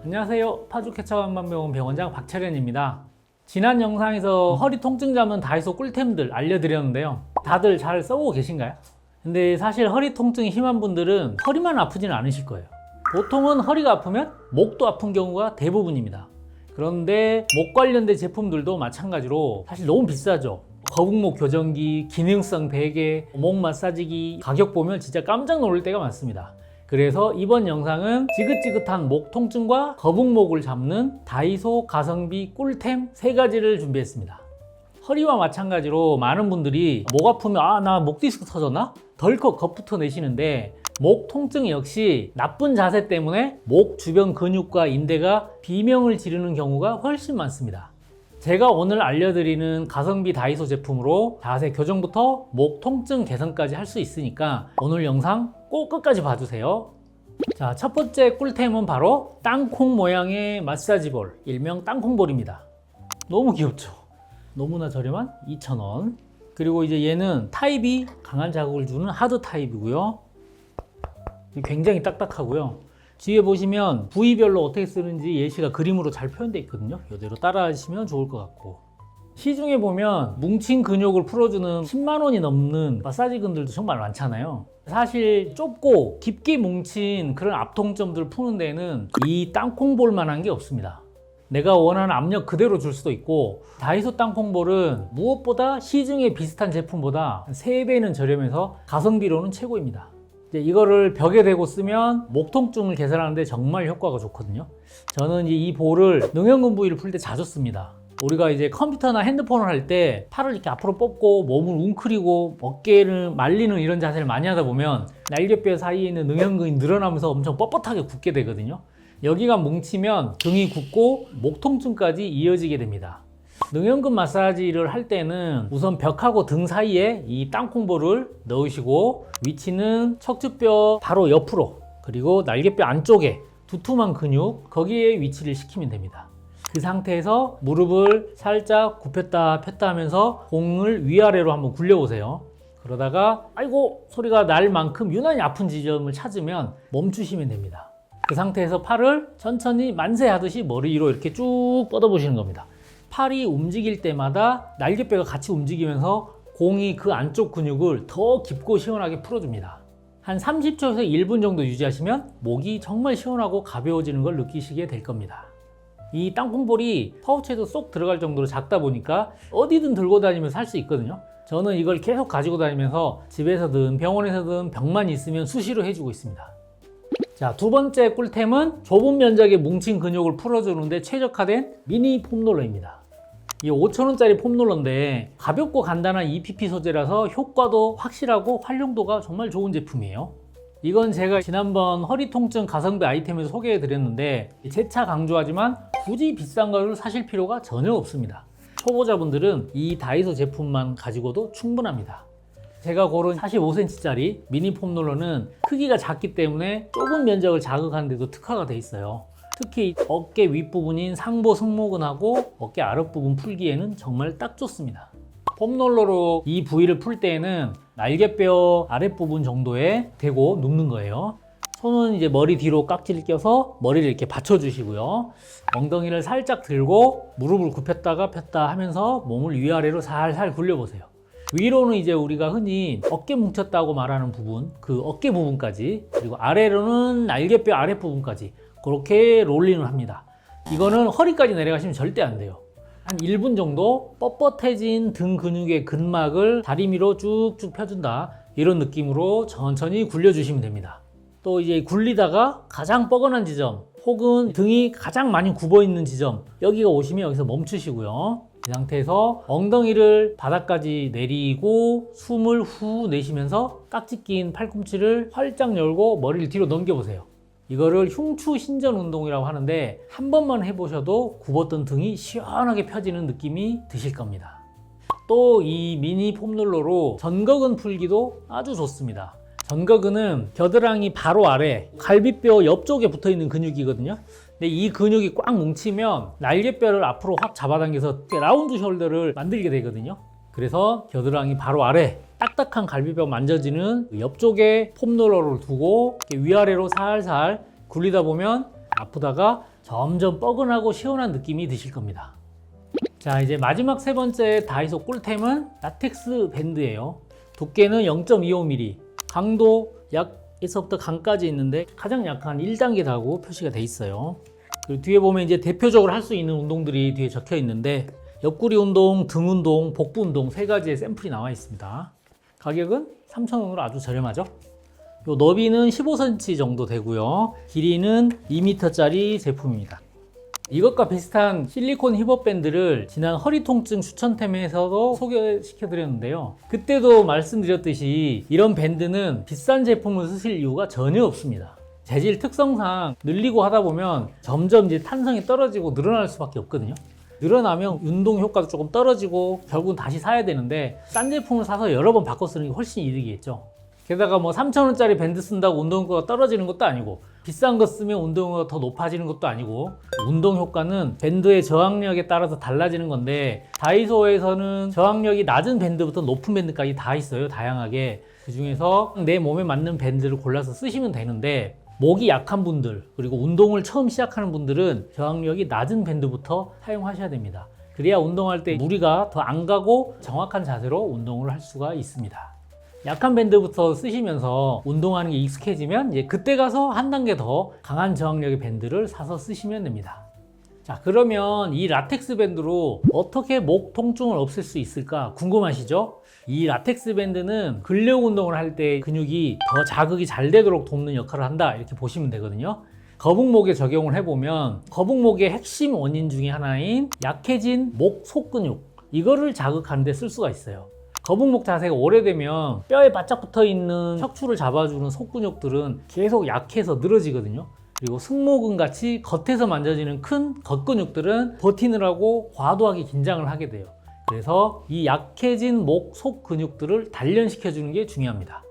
안녕하세요. 파주케처관만병원 병원장 박철현입니다. 지난 영상에서 허리 통증 잡는 다이소 꿀템들 알려드렸는데요. 다들 잘 써보고 계신가요? 근데 사실 허리 통증이 심한 분들은 허리만 아프지는 않으실 거예요. 보통은 허리가 아프면 목도 아픈 경우가 대부분입니다. 그런데 목 관련된 제품들도 마찬가지로 사실 너무 비싸죠. 거북목 교정기, 기능성 베개, 목 마사지기 가격 보면 진짜 깜짝 놀랄 때가 많습니다. 그래서 이번 영상은 지긋지긋한 목 통증과 거북목을 잡는 다이소 가성비 꿀템 3가지를 준비했습니다. 허리와 마찬가지로 많은 분들이 목 아프면 나 목 디스크 터졌나? 덜컥 겁부터 내시는데 목 통증 역시 나쁜 자세 때문에 목 주변 근육과 인대가 비명을 지르는 경우가 훨씬 많습니다. 제가 오늘 알려드리는 가성비 다이소 제품으로 자세 교정부터 목 통증 개선까지 할 수 있으니까 오늘 영상 꼭 끝까지 봐주세요. 자, 첫 번째 꿀템은 바로 땅콩 모양의 마사지볼, 일명 땅콩볼입니다. 너무 귀엽죠? 너무나 저렴한 2,000원. 그리고 이제 얘는 타입이 강한 자극을 주는 하드 타입이고요. 굉장히 딱딱하고요. 뒤에 보시면 부위별로 어떻게 쓰는지 예시가 그림으로 잘 표현되어 있거든요. 이대로 따라 하시면 좋을 것 같고, 시중에 보면 뭉친 근육을 풀어주는 10만 원이 넘는 마사지건들도 정말 많잖아요. 사실 좁고 깊게 뭉친 그런 앞통점들을 푸는 데는 이 땅콩볼만한 게 없습니다. 내가 원하는 압력 그대로 줄 수도 있고, 다이소 땅콩볼은 무엇보다 시중에 비슷한 제품보다 3배는 저렴해서 가성비로는 최고입니다. 이거를 벽에 대고 쓰면 목 통증을 개선하는데 정말 효과가 좋거든요. 저는 이 볼을 능형근 부위를 풀 때 자주 씁니다. 우리가 이제 컴퓨터나 핸드폰을 할 때 팔을 이렇게 앞으로 뻗고 몸을 웅크리고 어깨를 말리는 이런 자세를 많이 하다 보면 날개뼈 사이에 있는 능형근이 늘어나면서 엄청 뻣뻣하게 굳게 되거든요. 여기가 뭉치면 등이 굳고 목 통증까지 이어지게 됩니다. 능형근 마사지를 할 때는 우선 벽하고 등 사이에 이 땅콩볼을 넣으시고, 위치는 척추뼈 바로 옆으로, 그리고 날개뼈 안쪽에 두툼한 근육 거기에 위치를 시키면 됩니다. 그 상태에서 무릎을 살짝 굽혔다 폈다 하면서 공을 위아래로 한번 굴려보세요. 그러다가 아이고 소리가 날 만큼 유난히 아픈 지점을 찾으면 멈추시면 됩니다. 그 상태에서 팔을 천천히 만세하듯이 머리 위로 이렇게 쭉 뻗어보시는 겁니다. 팔이 움직일 때마다 날개뼈가 같이 움직이면서 공이 그 안쪽 근육을 더 깊고 시원하게 풀어줍니다. 한 30초에서 1분 정도 유지하시면 목이 정말 시원하고 가벼워지는 걸 느끼시게 될 겁니다. 이 땅콩볼이 파우치에도 쏙 들어갈 정도로 작다 보니까 어디든 들고 다니면서 할 수 있거든요. 저는 이걸 계속 가지고 다니면서 집에서든 병원에서든 병만 있으면 수시로 해주고 있습니다. 자, 두 번째 꿀템은 좁은 면적의 뭉친 근육을 풀어주는데 최적화된 미니 폼롤러입니다. 이 5,000원짜리 폼롤러인데 가볍고 간단한 EPP 소재라서 효과도 확실하고 활용도가 정말 좋은 제품이에요. 이건 제가 지난번 허리 통증 가성비 아이템에서 소개해 드렸는데 재차 강조하지만 굳이 비싼 걸 사실 필요가 전혀 없습니다. 초보자분들은 이 다이소 제품만 가지고도 충분합니다. 제가 고른 45cm짜리 미니 폼롤러는 크기가 작기 때문에 좁은 면적을 자극하는 데도 특화가 돼 있어요. 특히 어깨 윗부분인 상부 승모근하고 어깨 아랫부분 풀기에는 정말 딱 좋습니다. 폼롤러로 이 부위를 풀 때에는 날개뼈 아랫부분 정도에 대고 눕는 거예요. 손은 이제 머리 뒤로 깍지를 껴서 머리를 이렇게 받쳐주시고요. 엉덩이를 살짝 들고 무릎을 굽혔다가 폈다 하면서 몸을 위아래로 살살 굴려보세요. 위로는 이제 우리가 흔히 어깨 뭉쳤다고 말하는 부분, 그 어깨 부분까지, 그리고 아래로는 날개뼈 아랫부분까지 그렇게 롤링을 합니다. 이거는 허리까지 내려가시면 절대 안 돼요. 한 1분 정도 뻣뻣해진 등 근육의 근막을 다리미로 쭉쭉 펴준다, 이런 느낌으로 천천히 굴려주시면 됩니다. 또 이제 굴리다가 가장 뻐근한 지점 혹은 등이 가장 많이 굽어있는 지점, 여기가 오시면 여기서 멈추시고요. 이 상태에서 엉덩이를 바닥까지 내리고 숨을 후 내쉬면서 깍지 낀 팔꿈치를 활짝 열고 머리를 뒤로 넘겨보세요. 이거를 흉추 신전 운동이라고 하는데 한 번만 해보셔도 굽었던 등이 시원하게 펴지는 느낌이 드실 겁니다. 또 이 미니 폼롤러로 전거근 풀기도 아주 좋습니다. 전거근은 겨드랑이 바로 아래 갈비뼈 옆쪽에 붙어있는 근육이거든요. 근데 이 근육이 꽉 뭉치면 날개뼈를 앞으로 확 잡아당겨서 라운드 숄더를 만들게 되거든요. 그래서 겨드랑이 바로 아래 딱딱한 갈비뼈 만져지는 옆쪽에 폼롤러를 두고 위아래로 살살 굴리다 보면 아프다가 점점 뻐근하고 시원한 느낌이 드실 겁니다. 자, 이제 마지막 세 번째 다이소 꿀템은 라텍스 밴드예요. 두께는 0.25mm, 강도 약 1서부터 강까지 있는데 가장 약한 1단계라고 표시가 돼 있어요. 그리고 뒤에 보면 이제 대표적으로 할 수 있는 운동들이 뒤에 적혀 있는데 옆구리 운동, 등 운동, 복부 운동 세 가지의 샘플이 나와 있습니다. 가격은 3,000원으로 아주 저렴하죠. 요 너비는 15cm 정도 되고요. 길이는 2m짜리 제품입니다. 이것과 비슷한 실리콘 힙업 밴드를 지난 허리 통증 추천템에서도 소개시켜 드렸는데요. 그때도 말씀드렸듯이 이런 밴드는 비싼 제품을 쓰실 이유가 전혀 없습니다. 재질 특성상 늘리고 하다 보면 점점 이제 탄성이 떨어지고 늘어날 수밖에 없거든요. 늘어나면 운동 효과도 조금 떨어지고 결국은 다시 사야 되는데 싼 제품을 사서 여러 번 바꿔 쓰는 게 훨씬 이득이겠죠. 게다가 뭐 3,000원짜리 밴드 쓴다고 운동 효과가 떨어지는 것도 아니고 비싼 거 쓰면 운동 효과가 더 높아지는 것도 아니고 운동 효과는 밴드의 저항력에 따라서 달라지는 건데 다이소에서는 저항력이 낮은 밴드부터 높은 밴드까지 다 있어요. 다양하게. 그 중에서 내 몸에 맞는 밴드를 골라서 쓰시면 되는데 목이 약한 분들 그리고 운동을 처음 시작하는 분들은 저항력이 낮은 밴드부터 사용하셔야 됩니다. 그래야 운동할 때 무리가 더 안 가고 정확한 자세로 운동을 할 수가 있습니다. 약한 밴드부터 쓰시면서 운동하는 게 익숙해지면 이제 그때 가서 한 단계 더 강한 저항력의 밴드를 사서 쓰시면 됩니다. 자, 그러면 이 라텍스 밴드로 어떻게 목 통증을 없앨 수 있을까 궁금하시죠? 이 라텍스 밴드는 근력 운동을 할 때 근육이 더 자극이 잘 되도록 돕는 역할을 한다 이렇게 보시면 되거든요. 거북목에 적용을 해보면 거북목의 핵심 원인 중에 하나인 약해진 목 속근육 이거를 자극하는 데 쓸 수가 있어요. 거북목 자세가 오래되면 뼈에 바짝 붙어있는 척추를 잡아주는 속근육들은 계속 약해서 늘어지거든요. 그리고 승모근 같이 겉에서 만져지는 큰 겉근육들은 버티느라고 과도하게 긴장을 하게 돼요. 그래서 이 약해진 목 속근육들을 단련시켜주는 게 중요합니다.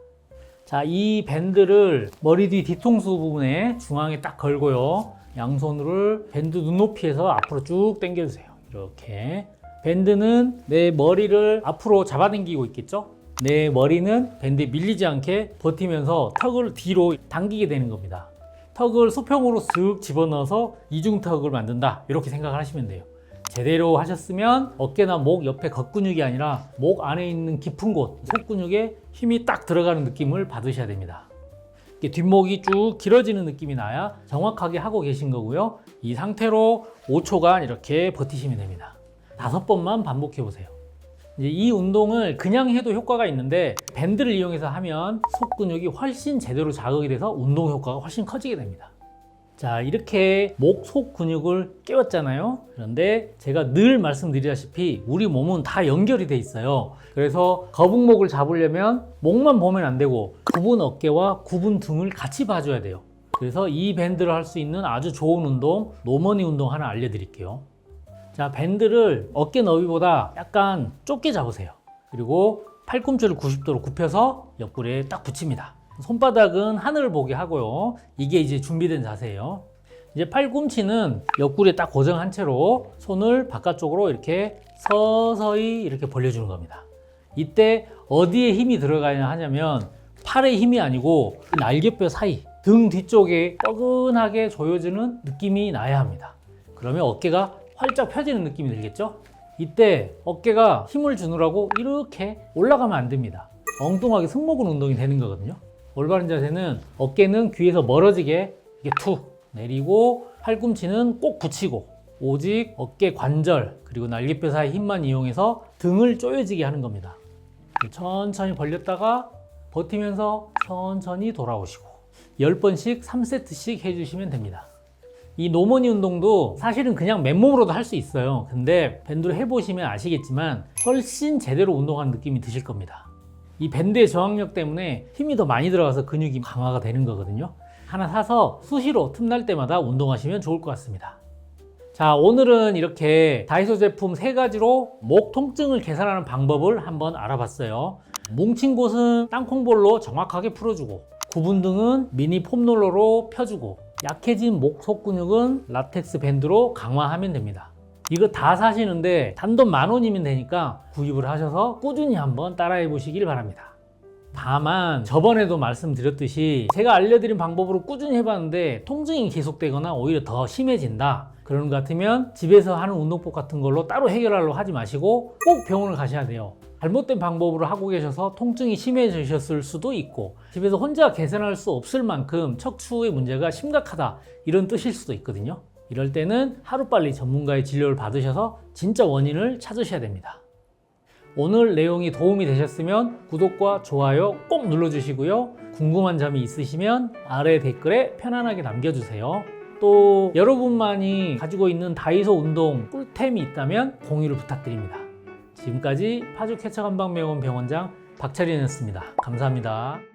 자, 이 밴드를 머리 뒤 뒤통수 부분에 중앙에 딱 걸고요. 양손을 밴드 눈높이에서 앞으로 쭉 당겨주세요. 이렇게. 밴드는 내 머리를 앞으로 잡아당기고 있겠죠? 내 머리는 밴드에 밀리지 않게 버티면서 턱을 뒤로 당기게 되는 겁니다. 턱을 수평으로 쓱 집어넣어서 이중턱을 만든다 이렇게 생각을 하시면 돼요. 제대로 하셨으면 어깨나 목 옆에 겉근육이 아니라 목 안에 있는 깊은 곳 속근육에 힘이 딱 들어가는 느낌을 받으셔야 됩니다. 뒷목이 쭉 길어지는 느낌이 나야 정확하게 하고 계신 거고요. 이 상태로 5초간 이렇게 버티시면 됩니다. 5번만 반복해 보세요. 이제 이 운동을 그냥 해도 효과가 있는데 밴드를 이용해서 하면 속근육이 훨씬 제대로 자극이 돼서 운동 효과가 훨씬 커지게 됩니다. 자, 이렇게 목 속 근육을 깨웠잖아요. 그런데 제가 늘 말씀드리다시피 우리 몸은 다 연결이 돼 있어요. 그래서 거북목을 잡으려면 목만 보면 안 되고 굽은 어깨와 굽은 등을 같이 봐줘야 돼요. 그래서 이 밴드를 할 수 있는 아주 좋은 운동, 노머니 운동 하나 알려드릴게요. 자, 밴드를 어깨 너비보다 약간 좁게 잡으세요. 그리고 팔꿈치를 90도로 굽혀서 옆구리에 딱 붙입니다. 손바닥은 하늘을 보게 하고요. 이게 이제 준비된 자세예요. 이제 팔꿈치는 옆구리에 딱 고정한 채로 손을 바깥쪽으로 이렇게 서서히 이렇게 벌려주는 겁니다. 이때 어디에 힘이 들어가야 하냐면 팔에 힘이 아니고 날개뼈 사이, 등 뒤쪽에 뻐근하게 조여주는 느낌이 나야 합니다. 그러면 어깨가 활짝 펴지는 느낌이 들겠죠? 이때 어깨가 힘을 주느라고 이렇게 올라가면 안 됩니다. 엉뚱하게 승모근 운동이 되는 거거든요. 올바른 자세는 어깨는 귀에서 멀어지게 이게 툭 내리고 팔꿈치는 꼭 붙이고 오직 어깨 관절 그리고 날개뼈 사이 힘만 이용해서 등을 조여지게 하는 겁니다. 천천히 벌렸다가 버티면서 천천히 돌아오시고 10번씩 3세트씩 해주시면 됩니다. 이 노머니 운동도 사실은 그냥 맨몸으로도 할 수 있어요. 근데 밴드로 해보시면 아시겠지만 훨씬 제대로 운동하는 느낌이 드실 겁니다. 이 밴드의 저항력 때문에 힘이 더 많이 들어가서 근육이 강화가 되는 거거든요. 하나 사서 수시로 틈날 때마다 운동하시면 좋을 것 같습니다. 자, 오늘은 이렇게 다이소 제품 3가지로 목 통증을 개선하는 방법을 한번 알아봤어요. 뭉친 곳은 땅콩볼로 정확하게 풀어주고 굽은 등은 미니 폼롤러로 펴주고 약해진 목 속근육은 라텍스 밴드로 강화하면 됩니다. 이거 다 사시는데 단돈 10,000원이면 되니까 구입을 하셔서 꾸준히 한번 따라해 보시길 바랍니다. 다만 저번에도 말씀드렸듯이 제가 알려드린 방법으로 꾸준히 해봤는데 통증이 계속되거나 오히려 더 심해진다, 그런 것 같으면 집에서 하는 운동법 같은 걸로 따로 해결하려고 하지 마시고 꼭 병원을 가셔야 돼요. 잘못된 방법으로 하고 계셔서 통증이 심해지셨을 수도 있고, 집에서 혼자 개선할 수 없을 만큼 척추의 문제가 심각하다, 이런 뜻일 수도 있거든요. 이럴 때는 하루빨리 전문가의 진료를 받으셔서 진짜 원인을 찾으셔야 됩니다. 오늘 내용이 도움이 되셨으면 구독과 좋아요 꼭 눌러주시고요. 궁금한 점이 있으시면 아래 댓글에 편안하게 남겨주세요. 또 여러분만이 가지고 있는 다이소 운동 꿀템이 있다면 공유를 부탁드립니다. 지금까지 파주 쾌척한방병원 병원장 박철인이었습니다. 감사합니다.